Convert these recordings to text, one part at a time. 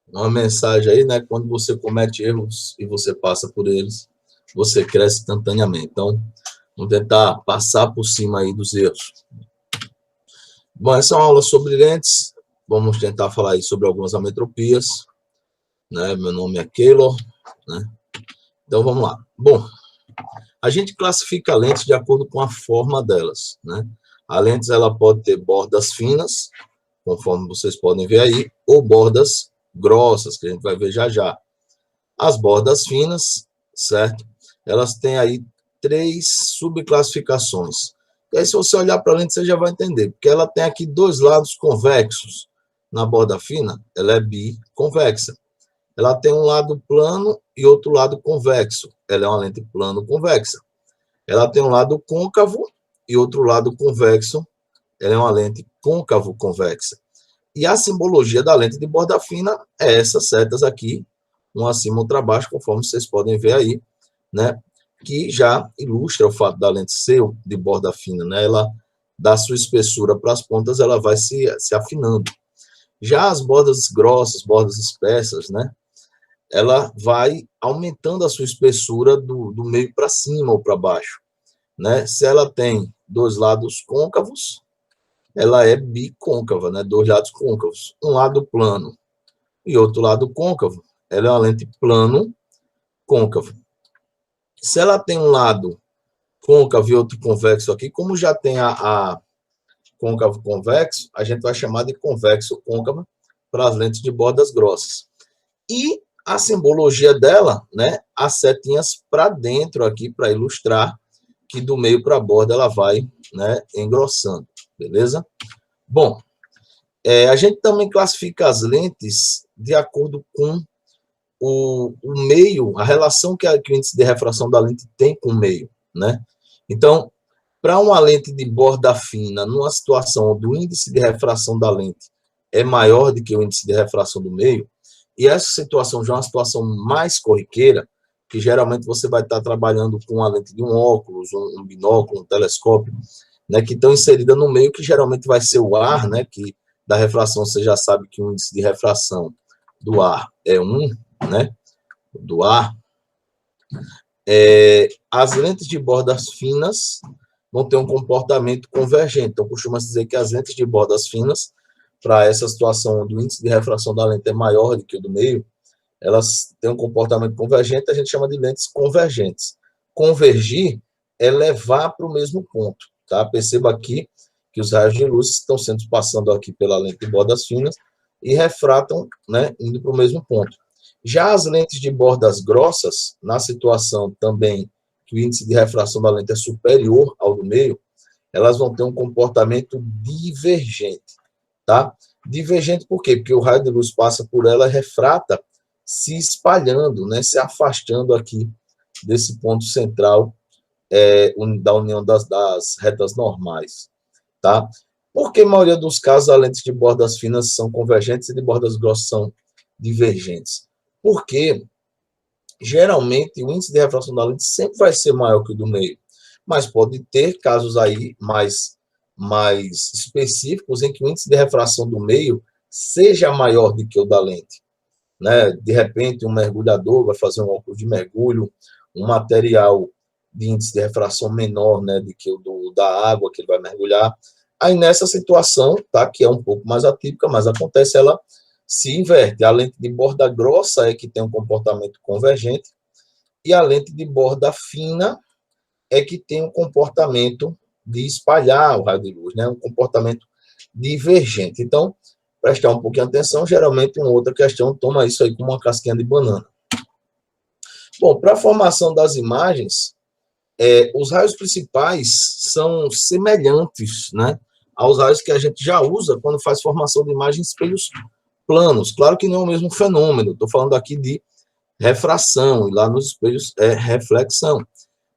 Uma mensagem aí, né? Quando você comete erros e você passa por eles, você cresce instantaneamente. Então, vamos tentar passar por cima aí dos erros. Bom, essa é uma aula sobre lentes. Vamos tentar falar aí sobre algumas ametropias, né? Meu nome é Keylor, né? Então, vamos lá. Bom, a gente classifica lentes de acordo com a forma delas, né? A lente, ela pode ter bordas finas, conforme vocês podem ver aí, ou bordas grossas, que a gente vai ver já já. As bordas finas, certo? Elas têm aí 3 subclassificações. E aí, se você olhar para a lente, você já vai entender, porque ela tem aqui 2 lados convexos. Na borda fina, ela é biconvexa. Ela tem um lado plano e outro lado convexo. Ela é uma lente plano-convexa. Ela tem um lado côncavo e outro lado convexo. Ela é uma lente côncavo-convexa. E a simbologia da lente de borda fina é essas setas aqui, uma acima e outra abaixo, conforme vocês podem ver aí, né? Que já ilustra o fato da lente ser de borda fina, né? Ela dá sua espessura para as pontas, ela vai se afinando. Já as bordas grossas, bordas espessas, né? Ela vai aumentando a sua espessura do meio para cima ou para baixo, né? Se ela tem 2 lados côncavos, ela é bicôncava, né? 2 lados côncavos. Um lado plano e outro lado côncavo, ela é uma lente plano-côncavo. Se ela tem um lado côncavo e outro convexo aqui, como já tem a côncavo-convexo, a gente vai chamar de convexo-côncava para as lentes de bordas grossas. E a simbologia dela, né? As setinhas para dentro aqui, para ilustrar que do meio para a borda ela vai, né, engrossando, beleza? Bom, a gente também classifica as lentes de acordo com o meio, a relação que o índice de refração da lente tem com o meio, né? Então, para uma lente de borda fina, numa situação onde o índice de refração da lente é maior do que o índice de refração do meio, e essa situação já é uma situação mais corriqueira, que geralmente você vai estar trabalhando com a lente de um óculos, um binóculo, um telescópio, né, que estão inseridas no meio, que geralmente vai ser o ar, né, que da refração você já sabe que o índice de refração do ar é 1, né, do ar. As lentes de bordas finas vão ter um comportamento convergente. Então, costuma-se dizer que as lentes de bordas finas, para essa situação onde o índice de refração da lente é maior do que o do meio, elas têm um comportamento convergente, a gente chama de lentes convergentes. Convergir é levar para o mesmo ponto, tá? Perceba aqui que os raios de luz estão sendo passando aqui pela lente de bordas finas e refratam, né, indo para o mesmo ponto. Já as lentes de bordas grossas, na situação também que o índice de refração da lente é superior ao do meio, elas vão ter um comportamento divergente, tá? Divergente por quê? Porque o raio de luz passa por ela, refrata, se espalhando, né, se afastando aqui desse ponto central da união das retas normais, tá? Porque a maioria dos casos, as lentes de bordas finas são convergentes e de bordas grossas são divergentes. Porque, geralmente, o índice de refração da lente sempre vai ser maior que o do meio, mas pode ter casos aí mais específicos em que o índice de refração do meio seja maior do que o da lente, né? De repente, um mergulhador vai fazer um óculos de mergulho, um material de índice de refração menor, né, do que o da água que ele vai mergulhar. Aí, nessa situação, tá, que é um pouco mais atípica, mas acontece, ela se inverte. A lente de borda grossa é que tem um comportamento convergente e a lente de borda fina é que tem um comportamento de espalhar o raio de luz, né, um comportamento divergente. Então, prestar um pouquinho de atenção, geralmente uma outra questão toma isso aí como uma casquinha de banana. Bom, para a formação das imagens, os raios principais são semelhantes, né, aos raios que a gente já usa quando faz formação de imagens em espelhos planos. Claro que não é o mesmo fenômeno, estou falando aqui de refração, e lá nos espelhos é reflexão.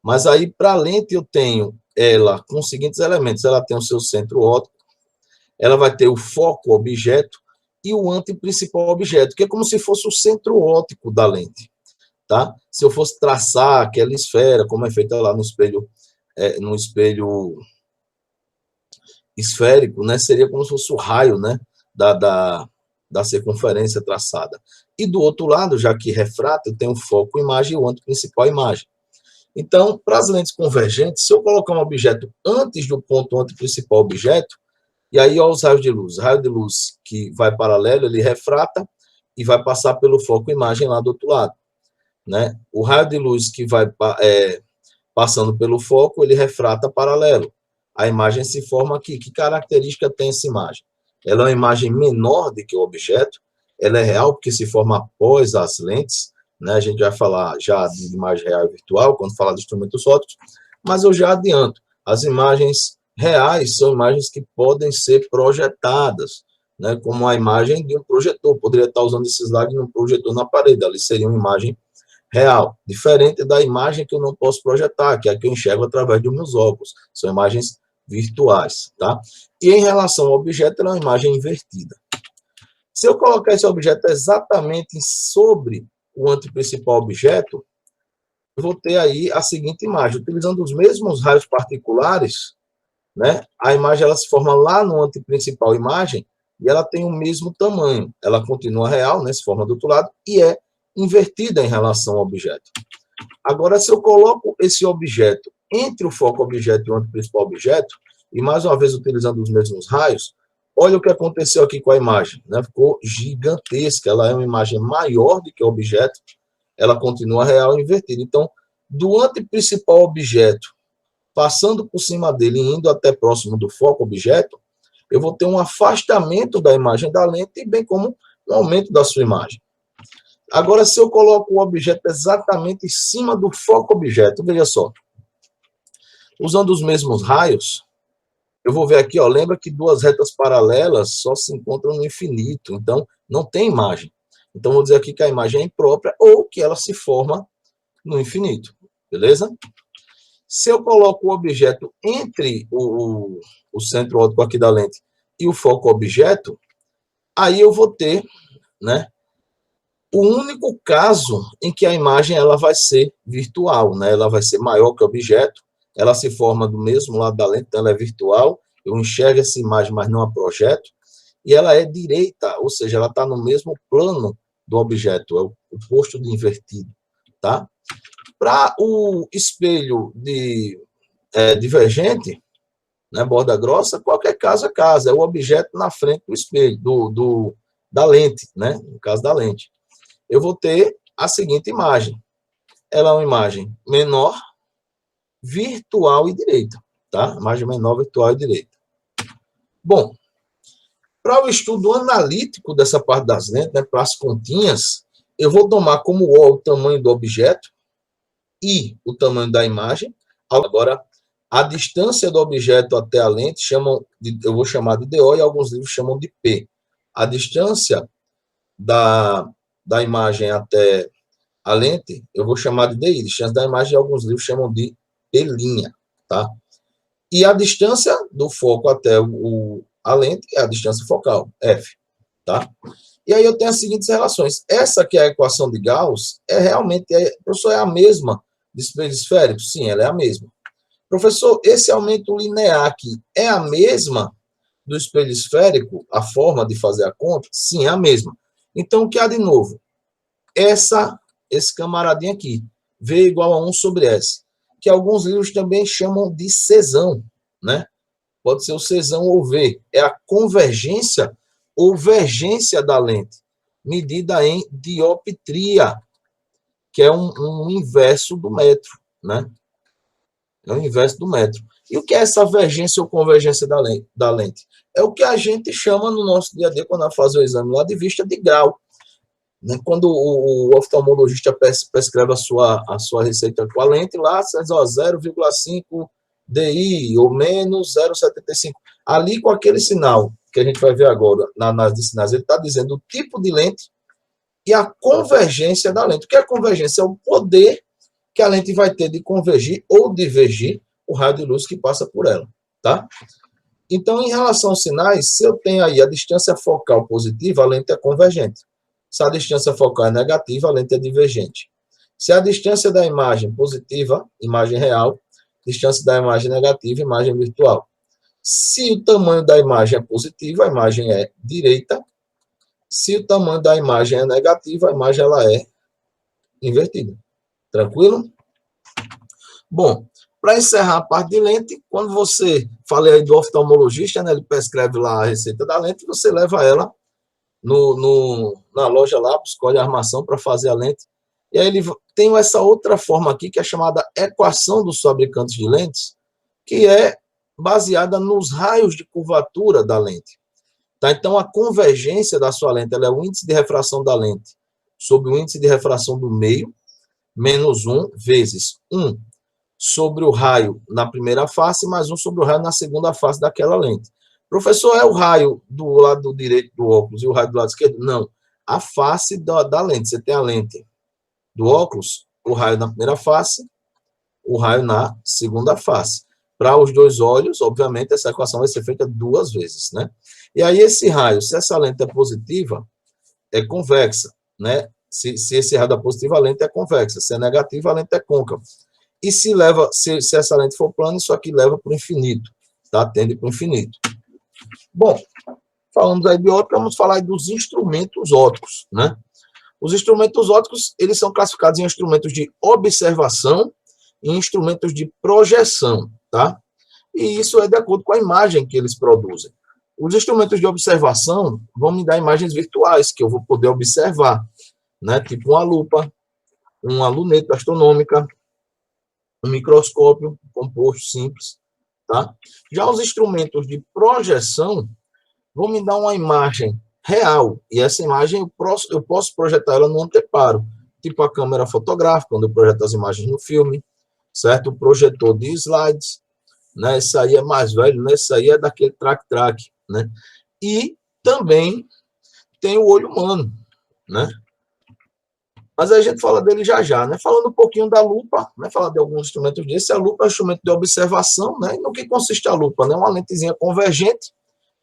Mas aí, para a lente, eu tenho ela com os seguintes elementos. Ela tem o seu centro óptico, ela vai ter o foco objeto e o anteprincipal objeto, que é como se fosse o centro óptico da lente, tá? Se eu fosse traçar aquela esfera, como é feita lá no espelho esférico, né, seria como se fosse o raio, né, da da circunferência traçada. E do outro lado, já que refrata, eu tenho o foco imagem e o ângulo principal imagem. Então, para as lentes convergentes, se eu colocar um objeto antes do ponto antiprincipal objeto, e aí, olha os raios de luz. O raio de luz que vai paralelo, ele refrata e vai passar pelo foco imagem lá do outro lado, né? O raio de luz que vai passando pelo foco, ele refrata paralelo. A imagem se forma aqui. Que característica tem essa imagem? Ela é uma imagem menor do que o objeto, ela é real porque se forma após as lentes, né? A gente vai falar já de imagem real e virtual, quando falar de instrumentos ópticos, mas eu já adianto, as imagens reais são imagens que podem ser projetadas, né? Como a imagem de um projetor, poderia estar usando esse slide num projetor na parede, ali seria uma imagem real, diferente da imagem que eu não posso projetar, que é a que eu enxergo através dos meus óculos, são imagens virtuais, tá? E em relação ao objeto, ela é uma imagem invertida. Se eu colocar esse objeto exatamente sobre o antiprincipal objeto, eu vou ter aí a seguinte imagem, utilizando os mesmos raios particulares, né? A imagem ela se forma lá no antiprincipal imagem e ela tem o mesmo tamanho. Ela continua real, né? Se forma do outro lado e é invertida em relação ao objeto. Agora, se eu coloco esse objeto entre o foco objeto e o antiprincipal objeto, e mais uma vez utilizando os mesmos raios, olha o que aconteceu aqui com a imagem, né? Ficou gigantesca, ela é uma imagem maior do que o objeto, ela continua real e invertida. Então, do antiprincipal objeto, passando por cima dele e indo até próximo do foco objeto, eu vou ter um afastamento da imagem da lente, bem como um aumento da sua imagem. Agora, se eu coloco o objeto exatamente em cima do foco objeto, veja só, usando os mesmos raios, eu vou ver aqui, ó, lembra que duas retas paralelas só se encontram no infinito, então não tem imagem. Então, vou dizer aqui que a imagem é imprópria ou que ela se forma no infinito, beleza? Se eu coloco o objeto entre o centro óptico aqui da lente e o foco objeto, aí eu vou ter, né, o único caso em que a imagem ela vai ser virtual, né? Ela vai ser maior que o objeto, ela se forma do mesmo lado da lente, então ela é virtual, eu enxergo essa imagem, mas não a projeto, e ela é direita, ou seja, ela está no mesmo plano do objeto, é o oposto de invertido, tá? Para o espelho divergente, né, borda grossa, qualquer caso é caso, é o objeto na frente do espelho, da lente, né? No caso da lente. Eu vou ter a seguinte imagem. Ela é uma imagem menor, virtual e direita, tá? Imagem menor, virtual e direita. Bom, para o estudo analítico dessa parte das lentes, né, para as continhas, eu vou tomar como O o tamanho do objeto e o tamanho da imagem. Agora, a distância do objeto até a lente eu vou chamar de DO e alguns livros chamam de P. A distância da imagem até a lente, eu vou chamar de DI, distância da imagem, alguns livros chamam de P', tá? E a distância do foco até a lente é a distância focal, F, tá? E aí eu tenho as seguintes relações. Essa que é a equação de Gauss, professor, é a mesma de espelho esférico? Sim, ela é a mesma. Professor, esse aumento linear aqui é a mesma do espelho esférico? A forma de fazer a conta? Sim, é a mesma. Então, o que há de novo? Esse camaradinho aqui, V igual a 1 sobre S, que alguns livros também chamam de Czão, né? Pode ser o Czão ou V, é a convergência ou vergência da lente, medida em dioptria, que é um inverso do metro, né? É o inverso do metro. E o que é essa vergência ou convergência da lente? É o que a gente chama no nosso dia a dia, quando vai fazer o exame lá, de vista de grau. Quando o oftalmologista prescreve a sua receita com a lente, lá, 0,5 DI ou menos 0,75. Ali, com aquele sinal que a gente vai ver agora na análise de sinais, ele está dizendo o tipo de lente e a convergência da lente. O que é a convergência? É o poder que a lente vai ter de convergir ou divergir o raio de luz que passa por ela, tá? Então, em relação aos sinais, se eu tenho aí a distância focal positiva, a lente é convergente. Se a distância focal é negativa, a lente é divergente. Se a distância da imagem positiva, imagem real, distância da imagem negativa, imagem virtual. Se o tamanho da imagem é positivo, a imagem é direita. Se o tamanho da imagem é negativo, a imagem ela é invertida. Tranquilo? Bom, para encerrar a parte de lente, quando você, falei aí do oftalmologista, né, ele prescreve lá a receita da lente, você leva ela na loja lá, escolhe a armação para fazer a lente, e aí ele tem essa outra forma aqui, que é chamada equação dos fabricantes de lentes, que é baseada nos raios de curvatura da lente. Tá? Então, a convergência da sua lente ela é o índice de refração da lente sobre o índice de refração do meio, menos 1, vezes 1 sobre o raio na primeira face, mais 1 sobre o raio na segunda face daquela lente. Professor, é o raio do lado direito do óculos e o raio do lado esquerdo? Não. A face da lente. Você tem a lente do óculos, o raio na primeira face, o raio na segunda face. Para os dois olhos, obviamente, essa equação vai ser feita 2 vezes, né? E aí, esse raio, se essa lente é positiva, é convexa, né? Se esse raio é positivo, a lente é convexa. Se é negativa, a lente é côncava. E se essa lente for plana, isso aqui leva para o infinito, tá? Tende para o infinito. Bom, falamos aí de ótica, vamos falar aí dos instrumentos ópticos, né? Os instrumentos ópticos, eles são classificados em instrumentos de observação e instrumentos de projeção, tá? E isso é de acordo com a imagem que eles produzem. Os instrumentos de observação vão me dar imagens virtuais, que eu vou poder observar, né? Tipo uma lupa, uma luneta astronômica, um microscópio composto simples, tá? Já os instrumentos de projeção vão me dar uma imagem real, e essa imagem eu posso projetar ela no anteparo, tipo a câmera fotográfica, quando eu projeto as imagens no filme, certo? O projetor de slides, né? Isso aí é mais velho, né? Isso aí é daquele track-track, né? E também tem o olho humano, né? Mas a gente fala dele já já, né? Falando um pouquinho da lupa, né? Falar de alguns instrumentos desses. A lupa é um instrumento de observação, né? E no que consiste a lupa, né? Uma lentezinha convergente,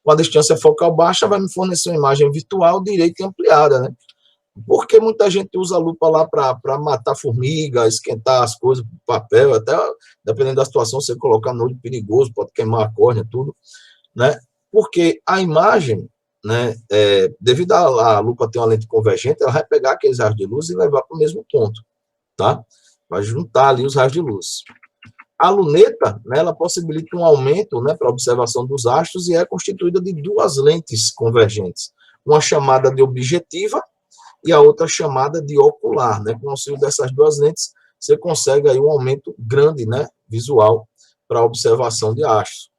com a distância focal baixa, vai me fornecer uma imagem virtual direita e ampliada, né? Porque muita gente usa a lupa lá para matar formiga, esquentar as coisas, papel, até dependendo da situação, você colocar no olho perigoso, pode queimar a córnea, tudo, né? Porque a imagem, né, devido à lupa ter uma lente convergente, ela vai pegar aqueles raios de luz e levar para o mesmo ponto, tá? Vai juntar ali os raios de luz. A luneta, né, ela possibilita um aumento, né, para a observação dos astros e é constituída de 2 lentes convergentes, uma chamada de objetiva e a outra chamada de ocular, né? Com o auxílio dessas 2 lentes, você consegue aí um aumento grande, né, visual para a observação de astros.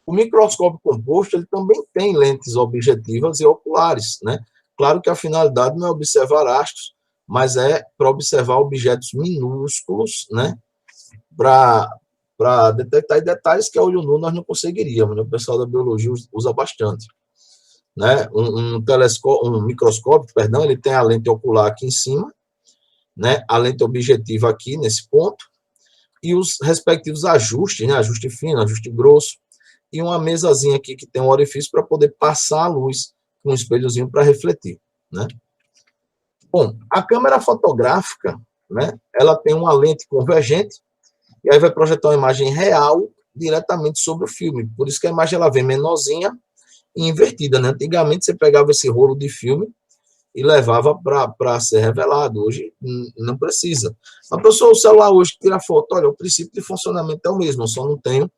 O microscópio composto, ele também tem lentes objetivas e oculares, né? Claro que a finalidade não é observar astros, mas é para observar objetos minúsculos, né? Para detectar detalhes que a olho nu nós não conseguiríamos, né? O pessoal da biologia usa bastante. Né? Um microscópio, perdão, ele tem a lente ocular aqui em cima, né? A lente objetiva aqui nesse ponto, e os respectivos ajustes, né? Ajuste fino, ajuste grosso, e uma mesazinha aqui que tem um orifício para poder passar a luz com um espelhozinho para refletir, né? Bom, a câmera fotográfica, né? Ela tem uma lente convergente, e aí vai projetar uma imagem real diretamente sobre o filme, por isso que a imagem ela vem menorzinha e invertida, né? Antigamente você pegava esse rolo de filme e levava para ser revelado. Hoje não precisa. Mas, professor, o celular hoje tira foto, olha, o princípio de funcionamento é o mesmo, eu só não tenho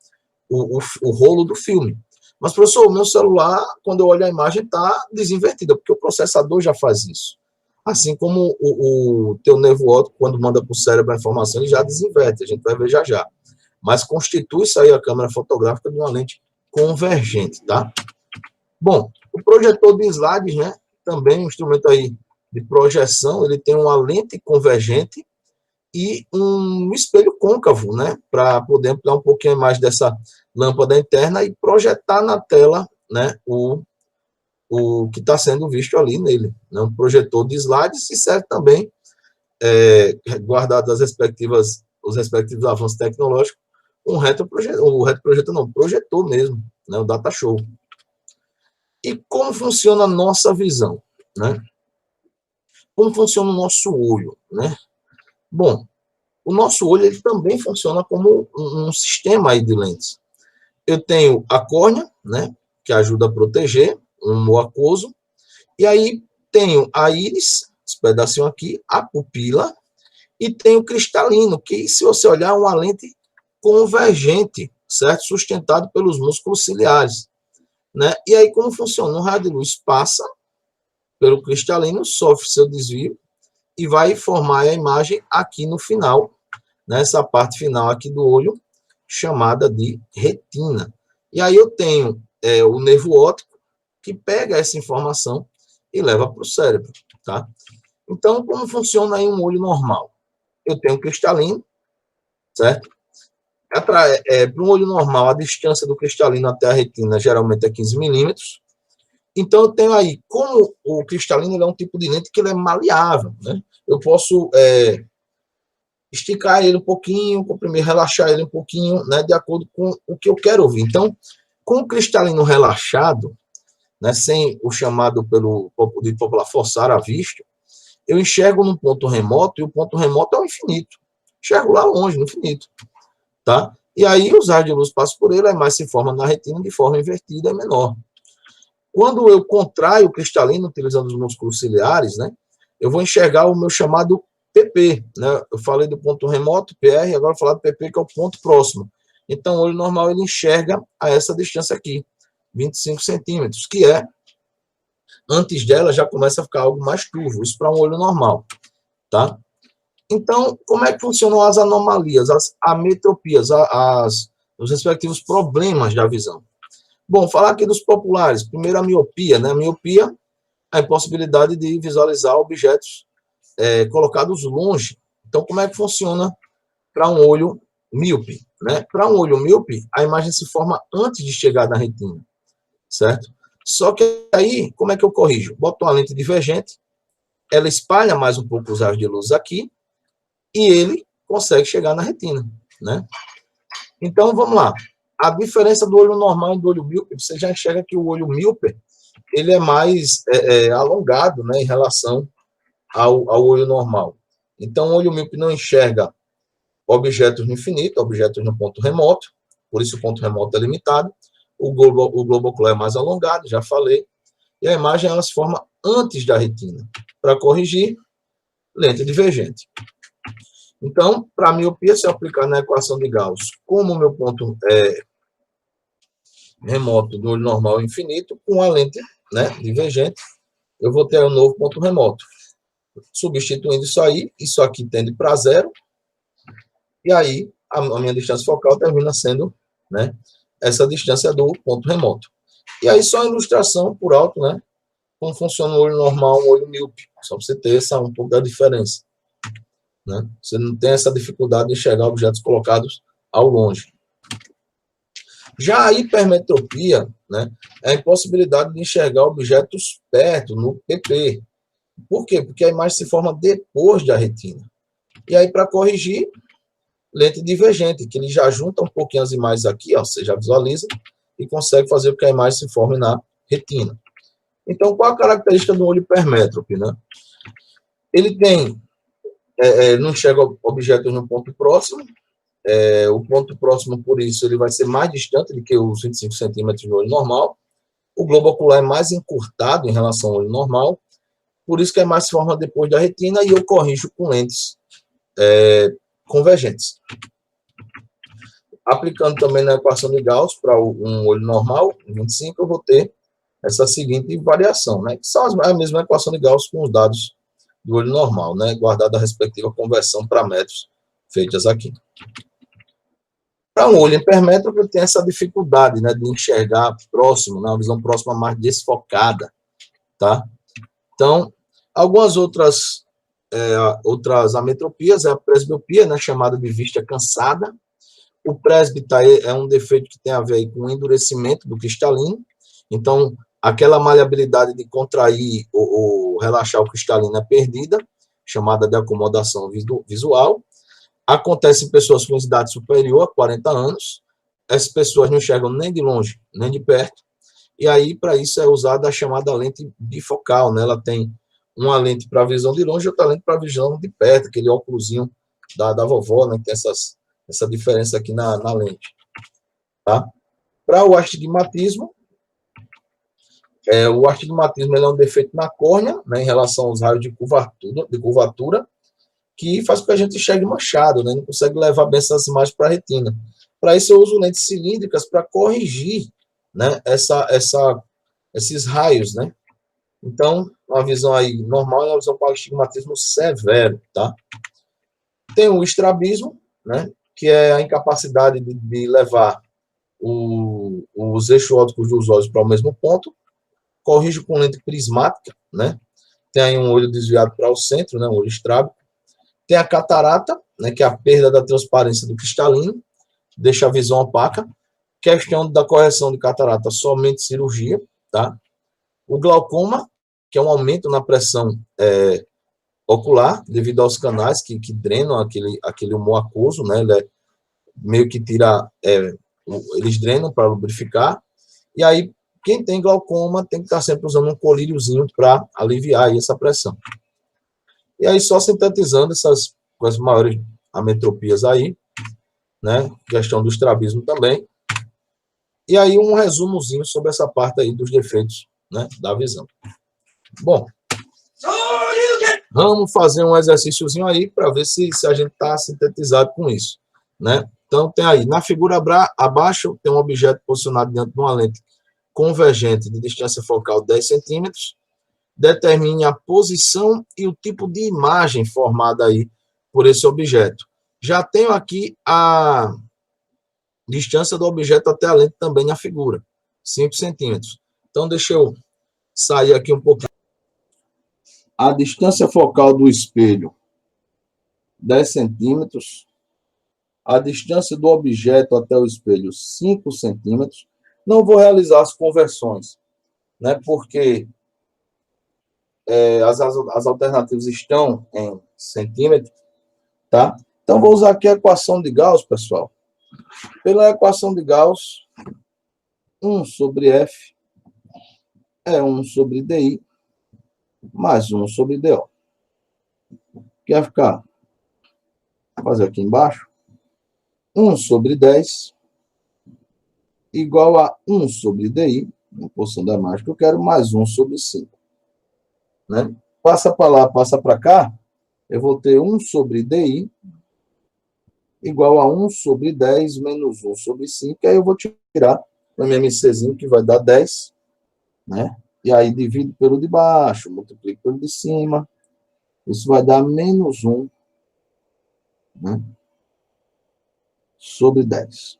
o rolo do filme. Mas, professor, o meu celular, quando eu olho a imagem, está desinvertida, porque o processador já faz isso. Assim como o teu nervo óptico, quando manda para o cérebro a informação, ele já desinverte, a gente vai ver já já. Mas constitui isso aí a câmera fotográfica de uma lente convergente, tá? Bom, o projetor de slides, né, também um instrumento aí de projeção, ele tem uma lente convergente e um espelho côncavo, né, para poder ampliar um pouquinho a imagem dessa lâmpada interna e projetar na tela, né, o que está sendo visto ali nele. Né, um projetor de slides e serve também, guardado os respectivos avanços tecnológicos, projetor mesmo, né, o data show. E como funciona a nossa visão, né? Como funciona o nosso olho, né? Bom, o nosso olho ele também funciona como um sistema aí de lentes. Eu tenho a córnea, né, que ajuda a proteger um humor aquoso, E aí tenho a íris, esse pedacinho aqui, a pupila, e tem o cristalino, que, se você olhar, é uma lente convergente, certo? Sustentado pelos músculos ciliares, né? E aí, como funciona? O raio de luz passa pelo cristalino, sofre seu desvio e vai formar a imagem aqui no final, nessa parte final aqui do olho, chamada de retina. E aí eu tenho o nervo óptico, que pega essa informação e leva para o cérebro, tá? Então, como funciona aí um olho normal? Eu tenho um cristalino, certo? Para um olho normal, a distância do cristalino até a retina geralmente é 15 milímetros. Então, eu tenho aí, como o cristalino ele é um tipo de lente que ele é maleável, né? Eu posso esticar ele um pouquinho, comprimir, relaxar ele um pouquinho, né, de acordo com o que eu quero ouvir. Então, com o cristalino relaxado, né, sem o chamado de popular forçar a vista, eu enxergo num ponto remoto, e o ponto remoto é o infinito. Enxergo lá longe, no infinito. Tá? E aí os raios de luz passam por ele, a imagem se forma na retina de forma invertida, é menor. Quando eu contraio o cristalino, utilizando os músculos ciliares, né, eu vou enxergar o meu chamado PP. Né? Eu falei do ponto remoto, PR, agora vou falar do PP, que é o ponto próximo. Então, o olho normal ele enxerga a essa distância aqui, 25 centímetros, que é, antes dela, já começa a ficar algo mais turvo. Isso para um olho normal. Tá? Então, como é que funcionam as anomalias, as ametropias, os respectivos problemas da visão? Bom, falar aqui dos populares. Primeiro, a miopia. Né? A miopia é a impossibilidade de visualizar objetos colocados longe. Então, como é que funciona para um olho míope? Né? Para um olho míope, a imagem se forma antes de chegar na retina, certo? Só que aí, como é que eu corrijo? Boto uma lente divergente, ela espalha mais um pouco os raios de luz aqui, e ele consegue chegar na retina, né? Então, vamos lá. A diferença do olho normal e do olho míope, você já enxerga que o olho míope, ele é mais alongado, né, em relação ao olho normal. Então, o olho míope não enxerga objetos no infinito, objetos no ponto remoto, por isso o ponto remoto é limitado. O globo ocular é mais alongado, já falei, e a imagem ela se forma antes da retina. Para corrigir, lente divergente. Então, para a miopia, se eu aplicar na equação de Gauss, como o meu ponto remoto do olho normal é infinito, com a lente, né, divergente, eu vou ter um novo ponto remoto. Substituindo isso aqui tende para zero, e aí a minha distância focal termina sendo, né, essa distância do ponto remoto. E aí só a ilustração por alto, né, como funciona o olho normal, o olho míope, só para você ter um pouco da diferença. Né? Você não tem essa dificuldade de enxergar objetos colocados ao longe. Já a hipermetropia, né, é a impossibilidade de enxergar objetos perto, no PP. Por quê? Porque a imagem se forma depois da retina. E aí, para corrigir, lente divergente, que ele já junta um pouquinho as imagens aqui, ó, você já visualiza, e consegue fazer com que a imagem se forme na retina. Então, qual a característica do olho hipermétrope? Né? Ele tem não enxerga objetos no ponto próximo. O ponto próximo, por isso, ele vai ser mais distante do que os 25 centímetros do olho normal. O globo ocular é mais encurtado em relação ao olho normal. Por isso que a imagem se forma depois da retina e eu corrijo com lentes convergentes. Aplicando também na equação de Gauss para um olho normal, 25, eu vou ter essa seguinte variação, né? Que são a mesma equação de Gauss com os dados do olho normal, né? Guardada a respectiva conversão para metros feitas aqui. Para um olho hipermétrope, tem essa dificuldade, né, de enxergar próximo, né, uma visão próxima mais desfocada, tá? Então, algumas outras ametropias, a presbiopia, né, chamada de vista cansada. O presbita é um defeito que tem a ver com o endurecimento do cristalino. Então, aquela maleabilidade de contrair ou relaxar o cristalino é perdida, chamada de acomodação visual. Acontece em pessoas com idade superior a 40 anos. Essas pessoas não enxergam nem de longe, nem de perto. E aí, para isso, é usada a chamada lente bifocal, né? Ela tem uma lente para visão de longe e outra lente para visão de perto, aquele óculosinho da vovó, né? Tem essa diferença aqui na lente. Tá? Para o astigmatismo, O astigmatismo ele é um defeito na córnea, né, em relação aos raios de curvatura, que faz com que a gente enxergue manchado, né, não consegue levar bem essas imagens para a retina. Para isso, eu uso lentes cilíndricas para corrigir, né, esses raios, né. Então, uma visão aí normal é uma visão com astigmatismo severo, tá? Tem o estrabismo, né, que é a incapacidade de levar os eixos ópticos dos olhos para o mesmo ponto. Corrige com lente prismática, né? Tem aí um olho desviado para o centro, né, um olho estrábico. Tem a catarata, né, que é a perda da transparência do cristalino, deixa a visão opaca. Questão da correção de catarata, somente cirurgia, tá? O glaucoma, que é um aumento na pressão ocular, devido aos canais que drenam aquele humor aquoso, né? Ele meio que tira, eles drenam para lubrificar. E aí, quem tem glaucoma tem que estar sempre usando um colíriozinho para aliviar aí essa pressão. E aí, só sintetizando com as maiores ametropias aí, né? Questão do estrabismo também. E aí, um resumozinho sobre essa parte aí dos defeitos, né, da visão. Bom, vamos fazer um exercíciozinho aí para ver se a gente está sintetizado com isso, né? Então, tem aí, na figura abaixo, tem um objeto posicionado diante de uma lente convergente de distância focal 10 centímetros. Determine a posição e o tipo de imagem formada aí por esse objeto. Já tenho aqui a distância do objeto até a lente também na figura, 5 centímetros. Então, deixa eu sair aqui um pouquinho. A distância focal do espelho, 10 centímetros. A distância do objeto até o espelho, 5 centímetros. Não vou realizar as conversões, né, porque as alternativas estão em centímetros, tá? Então, vou usar aqui a equação de Gauss, pessoal. Pela equação de Gauss, 1 sobre F é 1 sobre DI mais 1 sobre DO. Que vai ficar, vou fazer aqui embaixo, 1 sobre 10 igual a 1 sobre DI, na posição da imagem que eu quero, mais 1 sobre 5. Né? Passa para lá, passa para cá, eu vou ter 1 sobre DI igual a 1 sobre 10 menos 1 sobre 5, e aí eu vou tirar o MMCzinho, que vai dar 10, né? E aí divido pelo de baixo, multiplico pelo de cima, isso vai dar menos 1, né, sobre 10.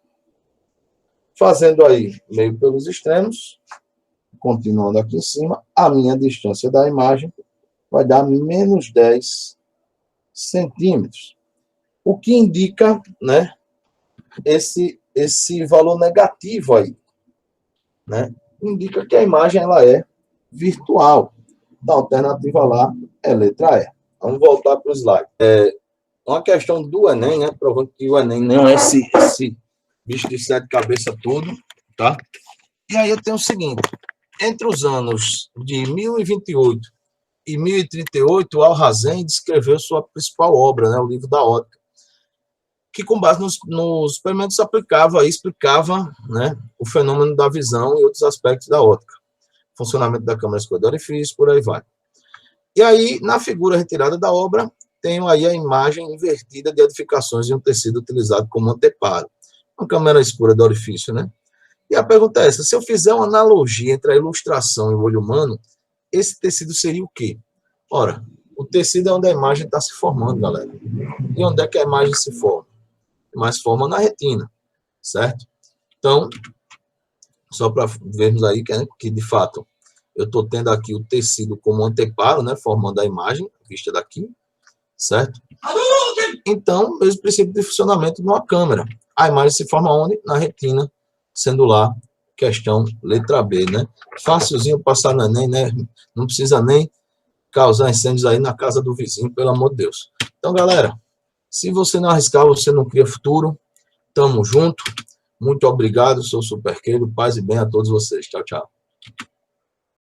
Fazendo aí meio pelos extremos, continuando aqui em cima, a minha distância da imagem vai dar menos 10 centímetros. O que indica, né, esse valor negativo aí, né? Indica que a imagem ela é virtual. Então, a alternativa lá é letra E. Vamos voltar para o slide. Uma questão do Enem, né? Provando que o Enem não é esse bicho de 7 cabeças todo, tá? E aí eu tenho o seguinte: entre os anos de 1028 e 1038, Alhazen descreveu sua principal obra, né? O livro da ótica, que com base nos experimentos explicava, né, o fenômeno da visão e outros aspectos da ótica, funcionamento da câmara escura de orifício, por aí vai. E aí, na figura retirada da obra, tenho aí a imagem invertida de edificações de um tecido utilizado como anteparo, uma câmara escura de orifício, né? E a pergunta é essa: se eu fizer uma analogia entre a ilustração e o olho humano, esse tecido seria o quê? Ora, o tecido é onde a imagem está se formando, galera. E onde é que a imagem se forma? Mas forma na retina, certo? Então, só para vermos aí que, de fato, eu estou tendo aqui o tecido como anteparo, né, formando a imagem, vista daqui, certo? Então, mesmo princípio de funcionamento de uma câmera. A imagem se forma onde? Na retina, sendo lá questão letra B, né? Facilzinho passar no Enem, né? Não precisa nem causar incêndios aí na casa do vizinho, pelo amor de Deus. Então, galera, se você não arriscar, você não cria futuro. Tamo junto. Muito obrigado, sou super querido. Paz e bem a todos vocês. Tchau, tchau.